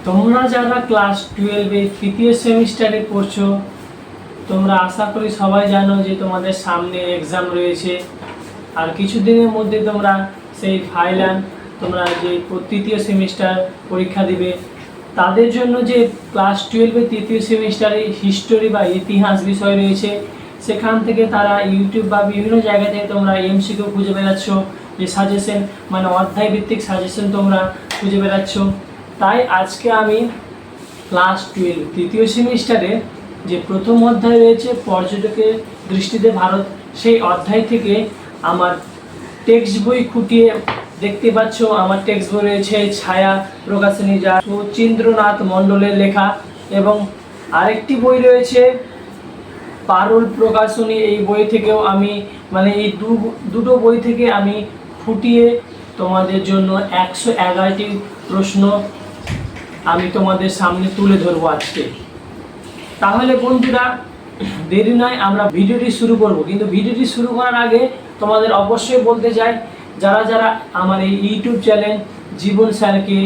তোমরা যারা ক্লাস 12-এ তৃতীয় সেমিস্টারে পড়ছো, তোমরা আশা করি সবাই জানো যে তোমাদের সামনে এক্সাম রয়েছে। আর কিছুদিনের মধ্যে তোমরা সেই ফাইনাল তোমরা যে তৃতীয় সেমিস্টার পরীক্ষা দিবে, তাদের জন্য যে ক্লাস 12-এ তৃতীয় সেমিস্টারে হিস্টোরি বা ইতিহাস বিষয় রয়েছে, সেখান থেকে তারা ইউটিউব বা বিভিন্ন জায়গা থেকে তোমরা এমসিকিউ খুঁজে বেড়াচ্ছ, যে সাজেশন মানে অধ্যায় ভিত্তিক সাজেশন তোমরা খুঁজে বেড়াচ্ছ। তাই আজকে আমি ক্লাস 12 তৃতীয় সেমিস্টারে যে প্রথম অধ্যায় রয়েছে পর্যটকের দৃষ্টিতে ভারত, সেই অধ্যায় থেকে আমার টেক্সট বই খুঁটিয়ে দেখতে পাচ্ছ আমার টেক্সট বই রয়েছে ছায়া প্রকাশনী, যা শচীন্দ্রনাথ মণ্ডলের লেখা, এবং আরেকটি বই রয়েছে পারুল প্রকাশনী। এই বই থেকেও আমি এই দুটো বই থেকে আমি ফুটিয়ে তোমাদের জন্য 111টি প্রশ্ন আমি তোমাদের সামনে তুলে ধরবো আজকে। তাহলে বন্ধুরা, দেরি নয়, আমরা ভিডিওটি শুরু করব। কিন্তু ভিডিওটি শুরু করার আগে তোমাদের অবশ্যই বলতে চাই, যারা যারা আমার এই ইউটিউব চ্যানেল জীবন স্যারকে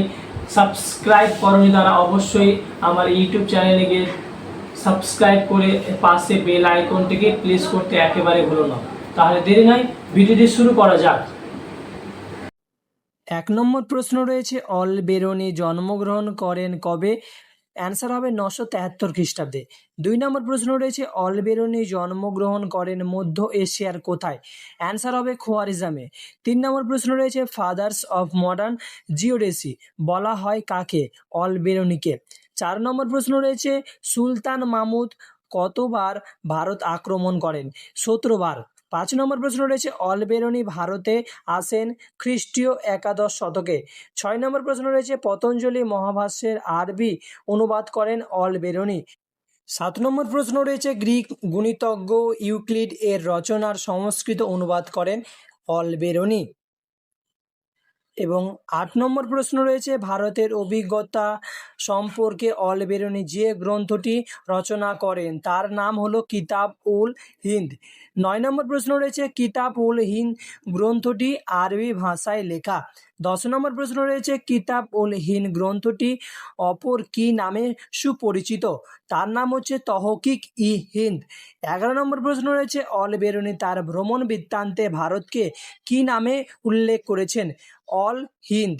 সাবস্ক্রাইব করনি, তারা অবশ্যই আমার ইউটিউব চ্যানেলে গিয়ে সাবস্ক্রাইব করে পাশে বেল আইকনটিকে প্রেস করতে একেবারে ভুলো না। তাহলে দেরি নয়, ভিডিওটি শুরু করা যাক। 1 নম্বর প্রশ্ন রয়েছে, অলবেরনি জন্মগ্রহণ করেন কবে? অ্যান্সার হবে 973 খ্রিস্টাব্দে। 2 নম্বর প্রশ্ন রয়েছে, অলবেরনি জন্মগ্রহণ করেন মধ্য এশিয়ার কোথায়? অ্যান্সার হবে খোয়ারিজমে। 3 নম্বর প্রশ্ন রয়েছে, ফাদার্স অফ মডার্ন জিওডেসি বলা হয় কাকে? অলবেরনিকে। 4 নম্বর প্রশ্ন রয়েছে, সুলতান মাহমুদ কতবার ভারত আক্রমণ করেন? 17 বার। 5 নম্বর প্রশ্ন রয়েছে, অলবেরনি ভারতে আসেন খ্রিস্টীয় 11 শতকে। 6 নম্বর প্রশ্ন রয়েছে, পতঞ্জলি মহাভাষ্যের আরবি অনুবাদ করেন অলবেরনি। 7 নম্বর প্রশ্ন রয়েছে, গ্রিক গণিতজ্ঞ ইউক্লিড এর রচনার সংস্কৃত অনুবাদ করেন অলবেরনি। এবং 8 নম্বর প্রশ্ন রয়েছে, ভারতের অভিজ্ঞতা সম্পর্কে অলবেরনি যে গ্রন্থটি রচনা করেন তার নাম হলো কিতাব উল হিন্দ। 9 নম্বর প্রশ্ন রয়েছে, কিতাব উল হিন্দ গ্রন্থটি আরবি ভাষায় লেখা। 10 নম্বর প্রশ্ন রয়েছে, কিতাব উল হিন্দ গ্রন্থটি অপর কি নামে সুপরিচিত? তার নাম হচ্ছে তহকিক ই হিন্দ। 11 নম্বর প্রশ্ন রয়েছে, অলবেরনি তার ভ্রমণ বৃত্তান্তে ভারতকে কি নামে উল্লেখ করেছেন? অল হিন্দ।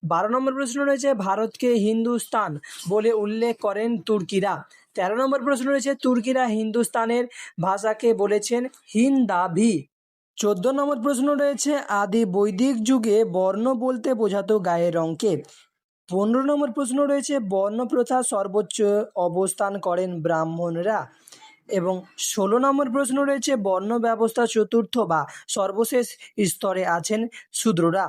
12 নম্বর প্রশ্ন রয়েছে, ভারতকে হিন্দুস্তান বলে উল্লেখ করেন তুর্কিরা। 13 নম্বর প্রশ্ন রয়েছে, তুর্কিরা হিন্দুস্তানের ভাষাকে বলেছেন হিন্দাভি। 14 নম্বর প্রশ্ন রয়েছে, আদি বৈদিক যুগে বর্ণ বলতে বোঝাতো গায়ের রঙকে। 15 নম্বর প্রশ্ন রয়েছে, বর্ণপ্রথা সর্বোচ্চ অবস্থান করেন ব্রাহ্মণরা। এবং 16 নম্বর প্রশ্ন রয়েছে, বর্ণ ব্যবস্থা চতুর্থ বা সর্বশেষ স্তরে আছেন শূদ্ররা।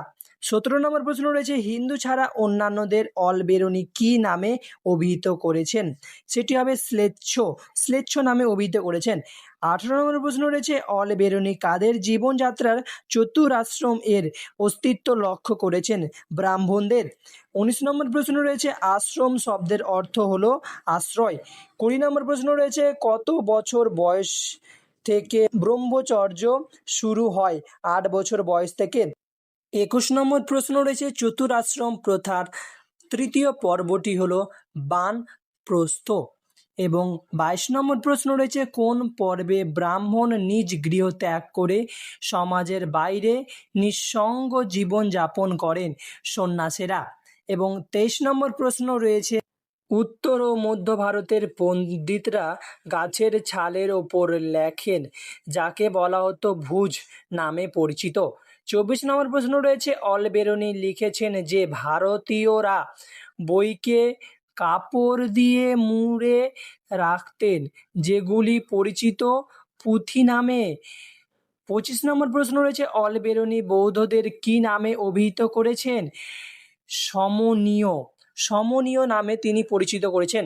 17 নম্বর প্রশ্ন রয়েছে, হিন্দু ছাড়া অন্যান্যদের অলবেরনি কি নামে অভিহিত করেছেন? সেটি হবে শ্লেচ্ছ নামে অভিহিত করেছেন। 18 নম্বর প্রশ্ন রয়েছে, অলবেরনি কাদের জীবনযাত্রার চতুরাশ্রম এর অস্তিত্ব লক্ষ্য করেছেন? ব্রাহ্মণদের। 19 নম্বর প্রশ্ন রয়েছে, আশ্রম শব্দের অর্থ হলো আশ্রয়। 20 নম্বর প্রশ্ন রয়েছে, কত বছর বয়স থেকে ব্রহ্মচর্য শুরু হয়? 8 বছর বয়স থেকে। 21 নম্বর প্রশ্ন রয়েছে, চতুরাশ্রম প্রথার তৃতীয় পর্বটি হলো বানপ্রস্থ। এবং 22 নম্বর প্রশ্ন রয়েছে, কোন পর্বে ব্রাহ্মণ নিজ গৃহ ত্যাগ করে সমাজের বাইরে নিঃসঙ্গ জীবন যাপন করেন? সন্ন্যাসীরা। এবং 23 নম্বর প্রশ্ন রয়েছে, উত্তর ও মধ্য ভারতের পণ্ডিতরা গাছের ছালের ওপর লেখেন যাকে বলা হতো ভুজ নামে পরিচিত। 24 নম্বর প্রশ্ন রয়েছে, অলবেরনি লিখেছেন যে ভারতীয়রা বইকে কাপড় দিয়ে মুড়ে রাখতেন, যেগুলি পরিচিত পুঁথি নামে। 25 নম্বর প্রশ্ন রয়েছে, অলবেরনি বৌদ্ধদের কি নামে অভিহিত করেছেন? সমনীয় নামে তিনি পরিচিত করেছেন।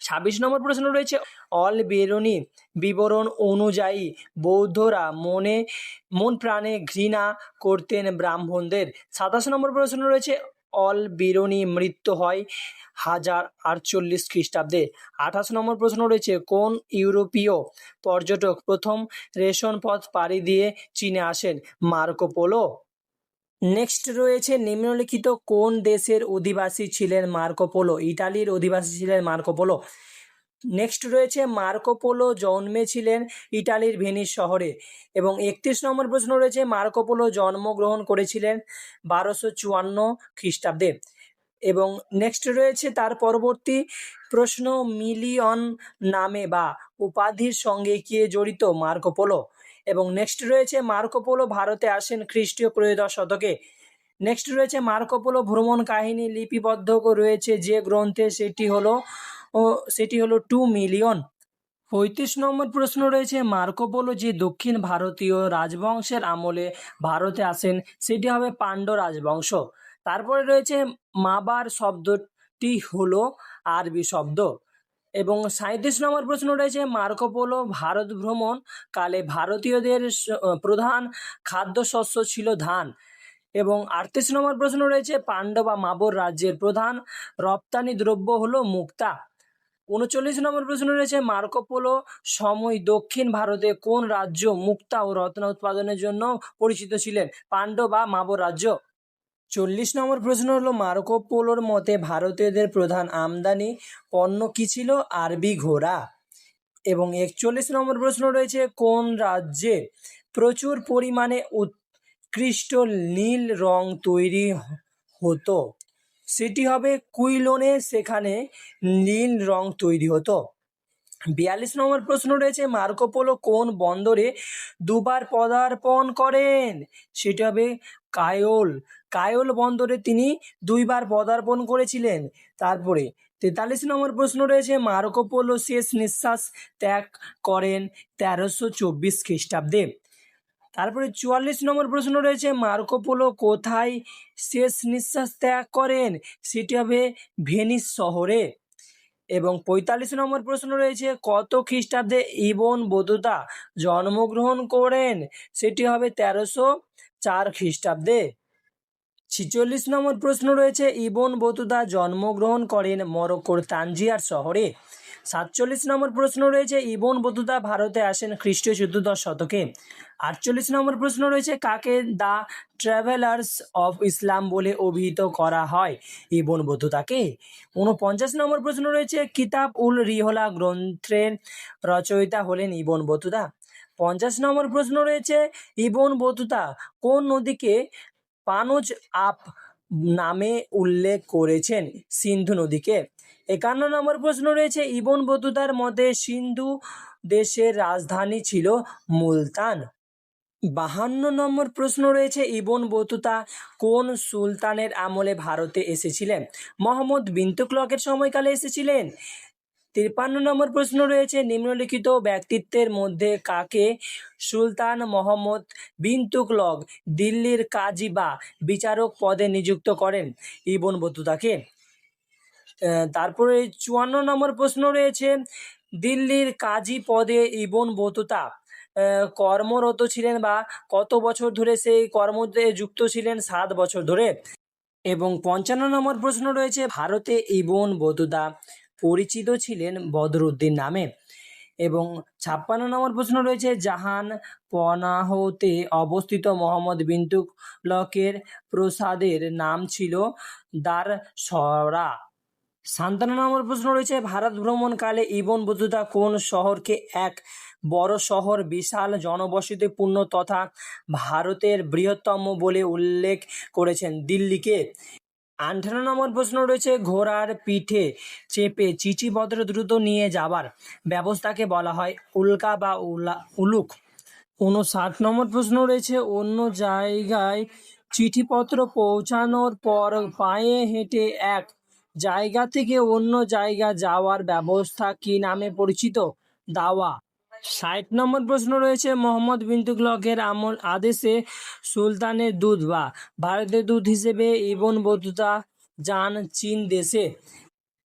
26 নম্বর প্রশ্ন রয়েছে, অলবেরনি বিবরণ অনুযায়ী বৌদ্ধরা মন প্রাণে ঘৃণা করতেন ব্রাহ্মণদের। 27 নম্বর প্রশ্ন রয়েছে, অলবেরনি মৃত্যু হয় 1048 খ্রিস্টাব্দে। 28 নম্বর প্রশ্ন রয়েছে, কোন ইউরোপীয় পর্যটক প্রথম রেশন পথ পাড়ি দিয়ে চীনে আসেন? Marco polo. নেক্সট রয়েছে নিম্নলিখিত কোন দেশের অধিবাসী ছিলেন মার্কো পোলো? ইটালির অধিবাসী ছিলেন মার্কো পোলো। নেক্সট রয়েছে মার্কো পোলো জন্মেছিলেন ইটালির ভেনিস শহরে। এবং 31 নম্বর প্রশ্ন রয়েছে মার্কো পোলো জন্মগ্রহণ করেছিলেন 1254 খ্রিস্টাব্দে। এবং নেক্সট রয়েছে তার পরবর্তী প্রশ্ন, মিলিয়ন নামে বা উপাধির সঙ্গে কে জড়িত? Marco polo. এবং নেক্সট রয়েছে মার্কো পোলো ভারতে আসেন খ্রিস্টীয় ত্রয়োদশ শতকে। নেক্সট রয়েছে মার্কো পোলো ভ্রমণ কাহিনী লিপিবদ্ধ রয়েছে যে গ্রন্থে, সেটি হলো 2 মিলিয়ন। 35 নম্বর প্রশ্ন রয়েছে মার্কো পোলো যে দক্ষিণ ভারতীয় রাজবংশের আমলে ভারতে আসেন সেটি হবে পাণ্ড্য রাজবংশ। তারপরে রয়েছে মাবার শব্দটি হলো আরবি শব্দ। এবং 37 নম্বর প্রশ্ন রয়েছে মার্কো পোলো ভারত ভ্রমণ কালে ভারতীয়দের প্রধান খাদ্যশস্য ছিল ধান। এবং 38 নম্বর প্রশ্ন রয়েছে পাণ্ড্য বা মাবর রাজ্যের প্রধান রপ্তানি দ্রব্য হলো মুক্তা। 39 নম্বর প্রশ্ন রয়েছে মার্কো পোলো সময় দক্ষিণ ভারতে কোন রাজ্য মুক্তা ও রত্ন উৎপাদনের জন্য পরিচিত ছিলেন? পাণ্ড্য বা মাবর রাজ্য। 40 নম্বর প্রশ্ন হলো মার্কো পোলোর মতে ভারতীয়দের প্রধান আমদানি পণ্য কি ছিল? আরবি ঘোড়া। এবং 41 নম্বর প্রশ্ন রয়েছে কোন রাজ্যে প্রচুর পরিমাণে উৎকৃষ্ট নীল রং তৈরি হতো? সেটি হবে কুইলোনে, সেখানে নীল রং তৈরি হতো। 42 নম্বর প্রশ্ন রয়েছে মার্কো পোলো কোন বন্দরে দুবার পদার্পণ করেন? সেটি হবে কায়োল বন্দরে তিনি দুইবার পদার্পণ করেছিলেন। তারপরে 43 নম্বর প্রশ্ন রয়েছে মার্কো পোলো শেষ নিঃশ্বাস ত্যাগ করেন 1324 খ্রিস্টাব্দে। তারপরে 44 নম্বর প্রশ্ন রয়েছে মার্কো পোলো কোথায় শেষ নিঃশ্বাস ত্যাগ করেন? সেটি হবে ভেনিস শহরে। এবং 45 নম্বর প্রশ্ন রয়েছে কত খ্রিস্টাব্দে ইবন বতুতা জন্মগ্রহণ করেন? সেটি হবে 1304 খ্রিস্টাব্দে। 46 নম্বর প্রশ্ন রয়েছে ইবন বতুতা জন্মগ্রহণ করেন মরক্কোর তানজিয়ার শহরে। 47 নম্বর প্রশ্ন রয়েছে ইবন বতুতা ভারতে আসেন খ্রিস্টীয় 14দশ শতকে। 48 নম্বর প্রশ্ন রয়েছে কাকে দ্য ট্রাভেলার্স অফ ইসলাম বলে অভিহিত করা হয়? ইবন বতুতাকে। 49 নম্বর প্রশ্ন রয়েছে কিতাব উল রিহলা গ্রন্থের রচয়িতা হলেন ইবন বতুতা। 50 নম্বর প্রশ্ন রয়েছে ইবন বতুতা কোন নদীকে পানজ আপ নামে উল্লেখ করেছেন? সিন্ধু নদীকে। 51 নম্বর প্রশ্ন রয়েছে ইবন বতুতার মতে সিন্ধু দেশের রাজধানী ছিল মুলতান। 52 নম্বর প্রশ্ন রয়েছে ইবন বতুতা কোন সুলতানের আমলে ভারতে এসেছিলেন? মোহাম্মদ বিন তুগলকের সময়কালে এসেছিলেন। 53 নম্বর প্রশ্ন রয়েছে নিম্নলিখিত ব্যক্তিত্বের মধ্যে কাকে সুলতান মোহাম্মদ বিন তুগলক দিল্লির কাজী বা বিচারক পদে নিযুক্ত করেন? ইবন বতুতাকে। তারপরে 54 নম্বর প্রশ্ন রয়েছে দিল্লির কাজী পদে ইবন বতুতা কর্মরত ছিলেন বা কত বছর ধরে সেই কর্মতে যুক্ত ছিলেন? 7 বছর ধরে। এবং 55 নম্বর প্রশ্ন রয়েছে ভারতে ইবন বতুতা পরিচিত ছিলেন বদরুদ্দিন নামে। এবং 56 নম্বর প্রশ্ন রয়েছে জাহান পনাহতে অবস্থিত মোহাম্মদ বিন তুগলকের প্রাসাদের নাম ছিল দারসরা। 57 নম্বর প্রশ্ন রয়েছে ভারত ভ্রমণকালে ইবন বতুতা কোন শহরকে এক বড় শহর, বিশাল জনবসতিপূর্ণ তথা ভারতের বৃহত্তম বলে উল্লেখ করেছেন? দিল্লিকে। 58 নম্বর প্রশ্ন রয়েছে ঘোড়ার পিঠে চেপে চিঠিপত্র দ্রুত নিয়ে যাবার ব্যবস্থাকে বলা হয় উল্কা বা উলুক। 59 নম্বর প্রশ্ন রয়েছে অন্য জায়গায় চিঠিপত্র পৌঁছানোর পর পায়ে হেঁটে এক জায়গা থেকে অন্য জায়গা যাওয়ার ব্যবস্থা কি নামে পরিচিত? দাওয়া। 60 নম্বর প্রশ্ন রয়েছে মোহাম্মদ বিন তুগলকের আদেশে সুলতানের দূত বা ভারতের দূত হিসেবে ইবন বতুতা যান চীন দেশে।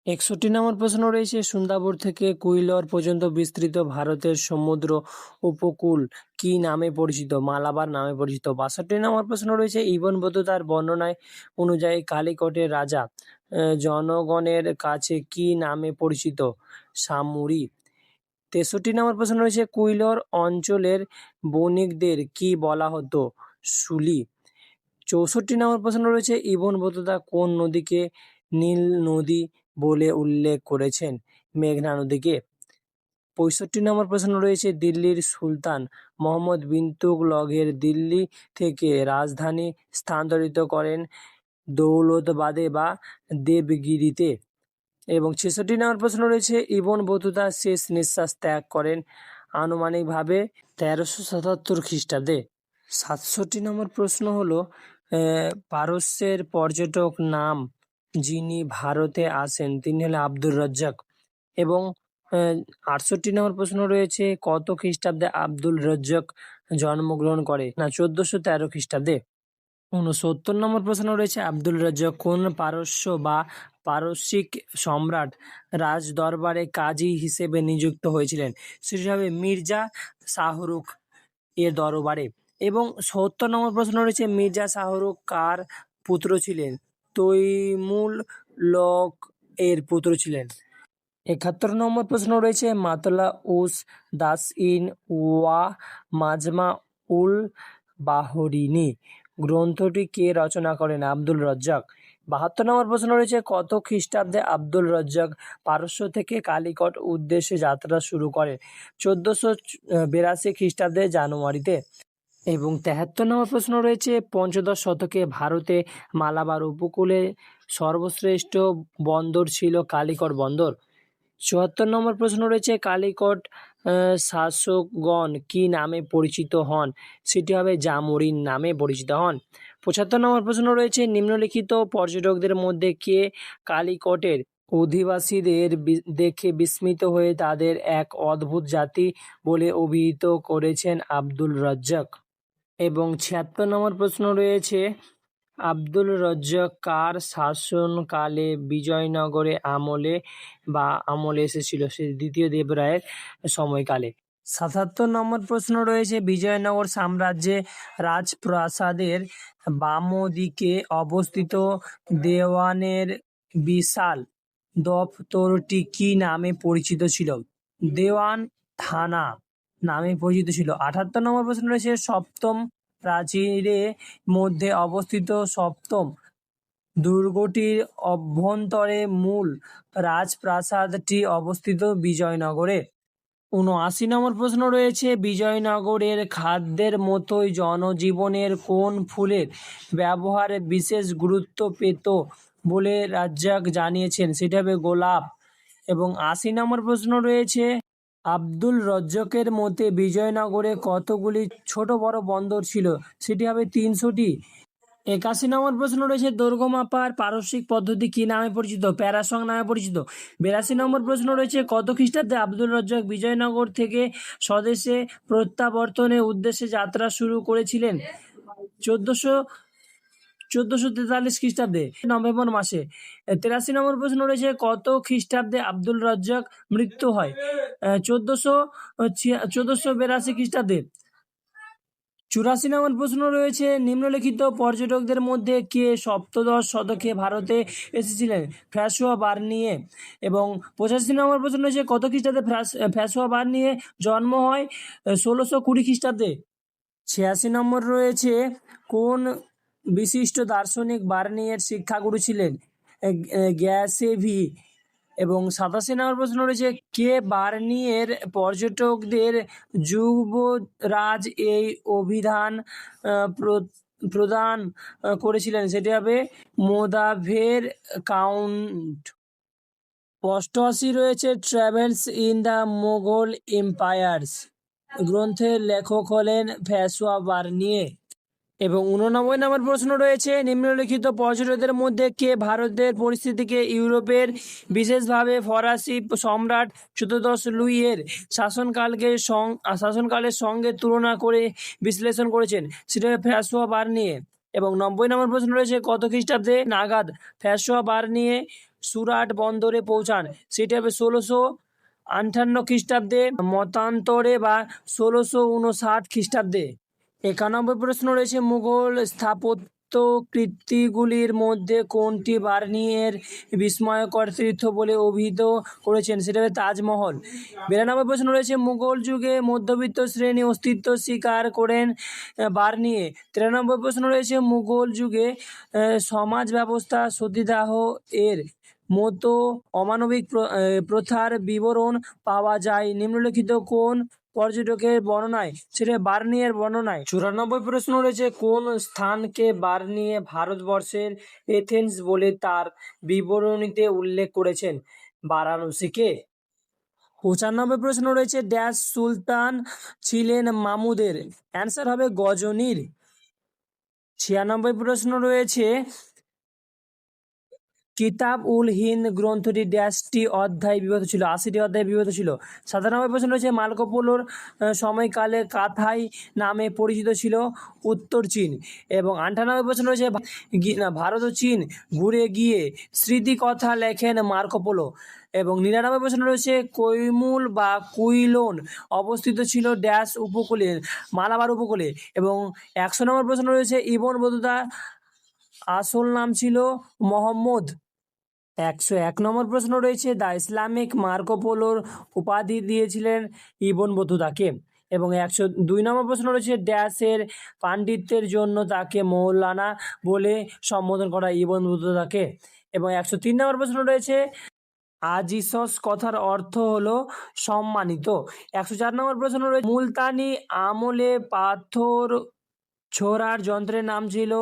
61 নম্বর প্রশ্ন রয়েছে সুন্দাপুর থেকে কুইলর পর্যন্ত বিস্তৃত ভারতের সমুদ্র উপকূল কি নামে পরিচিত? মালাবার নামে পরিচিত। 62 নম্বর প্রশ্ন রয়েছে ইবন বতুতার বর্ণনায় অনুযায়ী কালিকটের রাজা জনগণের কাছে কি নামে পরিচিত? সামুরি। 63 নম্বর প্রশ্ন রয়েছে কুইলর অঞ্চলের বণিকদের কি বলা হতো? সুলি। 64 নম্বর প্রশ্ন রয়েছে ইবন বতুতা কোন নদীকে নীল নদী বলে উল্লেখ করেছেন? মেঘনা নদীকে। 65 নম্বর প্রশ্ন রয়েছে দিল্লির সুলতান মোহাম্মদ বিন তুগলকের দিল্লি থেকে রাজধানী স্থানান্তরিত করেন দৌলতাবাদে বা দেবগিরিতে। এবং 66 নম্বর প্রশ্ন রয়েছে ইবন বতুতা শেষ নিঃশ্বাস ত্যাগ করেন আনুমানিকভাবে 1377 খ্রিস্টাব্দে। 67 নম্বর প্রশ্ন হলো পারস্যের পর্যটক নাম যিনি ভারতে আসেন তিনি হলেন আব্দুর রাজ্জাক। এবং 68 নম্বর প্রশ্ন রয়েছে কত খ্রিস্টাব্দে আব্দুল রাজ্জাক জন্মগ্রহণ করে? না, 1413 খ্রিস্টাব্দে। 69 নম্বর প্রশ্ন রয়েছে আব্দুল রাজ্জাক কোন পারস্য বা পারসিক সম্রাট রাজ দরবারে কাজী হিসেবে নিযুক্ত হয়েছিলেন? সেটি হবে মির্জা শাহরুখ এর দরবারে। এবং 70 নম্বর প্রশ্ন রয়েছে মির্জা শাহরুখ কার পুত্র ছিলেন? তৈমুর লক এর পুত্র ছিলেন। 71 নম্বর প্রশ্ন রয়েছে মাতলা উস দাসইন ওয়া মাজমা উল বাহরিনি গ্রন্থটি কে রচনা করেন? আব্দুল রাজ্জাক। 72 নম্বর প্রশ্ন রয়েছে কত খ্রিস্টাব্দে আব্দুল রাজ্জাক পারস্য থেকে কালিকট উদ্দেশ্যে যাত্রা শুরু করেন? 1482 খ্রিস্টাব্দে জানুয়ারিতে। এবং 73 নম্বর প্রশ্ন রয়েছে পঞ্চদশ শতকে ভারতে মালাবার উপকূলে সর্বশ্রেষ্ঠ বন্দর ছিল কালিকট বন্দর। 74 নম্বর প্রশ্ন রয়েছে কালিকট শাসকগণ কি নামে পরিচিত হন? সেটি হবে জামোরিন নামে পরিচিত হন। 75 নম্বর প্রশ্ন রয়েছে নিম্নলিখিত পর্যটকদের মধ্যে কে কালিকটের অধিবাসীদের দেখে বিস্মিত হয়ে তাদের এক অদ্ভুত জাতি বলে অভিহিত করেছেন? আব্দুল রাজ্জাক। এবং 76 নম্বর প্রশ্ন রয়েছে আব্দুল রাজ্জাক কার শাসনকালে বিজয়নগরে আমলে এসেছিল? সে দ্বিতীয় দেবরায়ের সময়কালে। 77 নম্বর প্রশ্ন রয়েছে বিজয়নগর সাম্রাজ্যে রাজপ্রাসাদের বাম দিকে অবস্থিত দেওয়ানের বিশাল দপ্তরটি কি নামে পরিচিত ছিল? দেওয়ান থানা নামে পরিচিত ছিল। 78 নম্বর প্রশ্ন রয়েছে সপ্তম প্রাচীরের মধ্যে অবস্থিত সপ্তম দুর্গটির অভ্যন্তরে মূল রাজপ্রাসাদটি অবস্থিত বিজয়নগরে। 79 নম্বর প্রশ্ন রয়েছে বিজয়নগরের খাদ্যের মতোই জনজীবনের কোন ফুলের ব্যবহার বিশেষ গুরুত্ব পেত বলে রাজ্জাক জানিয়েছেন? সেটা হবে গোলাপ। এবং 80 নম্বর প্রশ্ন রয়েছে আব্দুল রাজ্জাকের মতে বিজয়নগরে কতগুলি ছোট বড় বন্দর ছিল? সেটি হবে 300টি। 81 নম্বর প্রশ্ন রয়েছে দৈর্ঘ্য মাপার পারস্যিক পদ্ধতি কি নামে পরিচিত? প্যারাসং নামে পরিচিত। 82 নম্বর প্রশ্ন রয়েছে কত খ্রিস্টাব্দে আব্দুল রাজ্জাক বিজয়নগর থেকে স্বদেশে প্রত্যাবর্তনের উদ্দেশ্যে যাত্রা শুরু করেছিলেন? 1443 খ্রিস্টাব্দে নভেম্বর মাসে। 83 নম্বর প্রশ্ন রয়েছে কত খ্রিস্টাব্দে আব্দুল রাজ্জাক মৃত্যু হয়? 1482 খ্রিস্টাব্দে। 84 নম্বর প্রশ্ন রয়েছে নিম্নলিখিত পর্যটকদের মধ্যে কে সপ্তদশ শতকে ভারতে এসেছিলেন? Francois Bernier. এবং 85 নম্বর প্রশ্ন রয়েছে কত খ্রিস্টাব্দে ফ্রাঁসোয়া বার্নিয়ে জন্ম হয়? 1620 খ্রিস্টাব্দে। 86 নম্বর রয়েছে কোন বিশিষ্ট দার্শনিক বার্নিয়ের শিক্ষাগুরু ছিলেন? গ্যাসেভি। এবং 87 নম্বর প্রশ্ন রয়েছে কে বার্নিয়ের পর্যটকদের যুবরাজ এই অভিধান প্রদান করেছিলেন? সেটি হবে মোদাভের কাউন্ট। 88 রয়েছে travels in the Mughal empires গ্রন্থের লেখক হলেন ফ্রাঁসোয়া বার্নিয়ে। এবং 89 নম্বর প্রশ্ন রয়েছে নিম্নলিখিত পর্যটকদের মধ্যে কে ভারতের পরিস্থিতিকে ইউরোপের বিশেষভাবে ফরাসি সম্রাট চতুর্দশ লুইয়ের শাসনকালের সঙ্গে তুলনা করে বিশ্লেষণ করেছেন? সেটা ফ্রাঁসোয়া বার্নিয়ে। এবং 90 নম্বর প্রশ্ন রয়েছে কত খ্রিস্টাব্দে নাগাদ ফ্রাঁসোয়া বার্নিয়ে সুরাট বন্দরে পৌঁছান? সেটা হবে 1658 খ্রিস্টাব্দে মতান্তরে বা 1659 খ্রিস্টাব্দে। 91 প্রশ্ন রয়েছে মুঘল স্থাপত্য কৃতিগুলির মধ্যে কোনটি বার্নিয়ের বিস্ময়কর তীর্থ বলে অভিহিত করেছেন? সেটা হবে তাজমহল। 92 প্রশ্ন রয়েছে, মুঘল যুগে মধ্যবিত্ত শ্রেণী অস্তিত্ব স্বীকার করেন বার্নিয়ে। 93 প্রশ্ন রয়েছে, মুঘল যুগে সমাজ ব্যবস্থা সতীদাহ এর মতো অমানবিক প্রথার বিবরণ পাওয়া যায় নিম্নলিখিত কোন পর্যটকের বর্ণনায়? সেটা বার্নিয়ের বর্ণনায়। 94 প্রশ্ন রয়েছে, কোন স্থানকে বার্নিয়ে ভারতবর্ষের এথেন্স বলে তার বিবরণীতে উল্লেখ করেছেন? বারাণসীকে। 95 প্রশ্ন রয়েছে, ড্যাশ সুলতান ছিলেন মামুদের? অ্যান্সার হবে গজনির। 96 প্রশ্ন রয়েছে, কিতাব উল হিন্দ গ্রন্থটি ড্যাশটি অধ্যায় বিভক্ত ছিল? 80টি অধ্যায় বিভক্ত ছিল। 97 প্রশ্ন রয়েছে, মার্কো পোলোর সময়কালে কাথাই নামে পরিচিত ছিল উত্তর চীন। এবং 98 প্রশ্ন রয়েছে, ভারত ও চীন ঘুরে গিয়ে স্মৃতিকথা লেখেন মার্কো পোলো। এবং 99 প্রশ্ন রয়েছে, কৈমুর বা কুইলোন অবস্থিত ছিল ড্যাশ উপকূলে? মালাবার উপকূলে। এবং 100 নম্বর প্রশ্ন রয়েছে, ইবন বতুতা আসল নাম ছিল মোহাম্মদ। 101 নম্বর প্রশ্ন রয়েছে, দ্য ইসলামিক মার্কো পোলোর উপাধি দিয়েছিলেন ইবন বতুতাকে। এবং 102 নম্বর প্রশ্ন রয়েছে, ড্যাশের পাণ্ডিত্যের জন্য তাকে মৌলানা বলে সম্বোধন করা ইবন বতুতাকে। এবং 103 নম্বর প্রশ্ন রয়েছে, আজিসস কথার অর্থ হলো সম্মানিত। 104 নম্বর প্রশ্ন রয়েছে, মুলতানি আমলে পাথর ছোড়ার যন্ত্রের নাম ছিল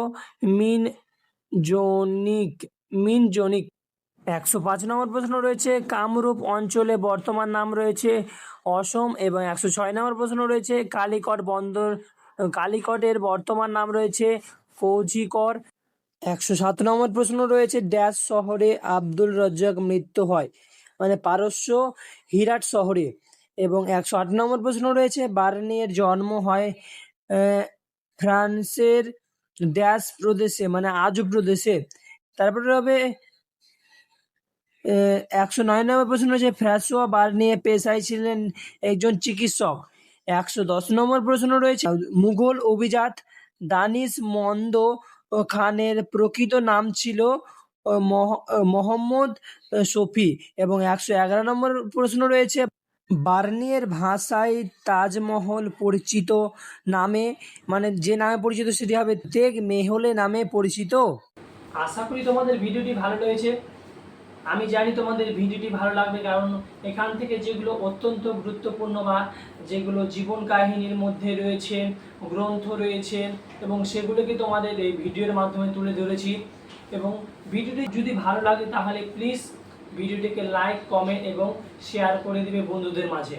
মিনজনিক। 105 নম্বর প্রশ্ন রয়েছে, কামরূপ অঞ্চলে বর্তমান নাম রয়েছে অসম। এবং 106 নম্বর প্রশ্ন রয়েছে, কালিকটের বর্তমান নাম রয়েছে কোঝিকড়। 107 নম্বর প্রশ্ন রয়েছে, ড্যাশ শহরে আব্দুল রাজ্জাক মৃত্যু হয়? মানে পারস্য হিরাট শহরে। এবং 108 নম্বর প্রশ্ন রয়েছে, বার্নিয়ের জন্ম হয় ফ্রান্সের ড্যাশ প্রদেশে? মানে আজু প্রদেশে। তারপরে হবে 109 নম্বর প্রশ্ন রয়েছে, ফ্রাঁসোয়া বার্নিয়ে পেশায় ছিলেন একজন চিকিৎসক। 110 নম্বর প্রশ্ন রয়েছে, মুঘল অভিজাত দানিশ মন্দ খানের প্রকৃত নাম ছিল মোহাম্মদ শফি। এবং 111 নম্বর প্রশ্ন রয়েছে, বার্নিয়ের ভাষায় তাজমহল পরিচিত নামে, মানে যে নামে পরিচিত সেটি হবে তেগ মেহলে নামে পরিচিত। আশা করি তোমাদের ভিডিওটি ভালো লেগেছে। আমি জানি তোমাদের ভিডিওটি ভালো লাগবে, কারণ এখান থেকে যেগুলো অত্যন্ত গুরুত্বপূর্ণ বা যেগুলো জীবন কাহিনীর মধ্যে রয়েছে, গ্রন্থ রয়েছে, এবং সেগুলোকে তোমাদের এই ভিডিওর মাধ্যমে তুলে ধরেছি। এবং ভিডিওটি যদি ভালো লাগে তাহলে প্লিজ ভিডিওটিকে লাইক, কমেন্ট এবং শেয়ার করে দিবে বন্ধুদের মাঝে।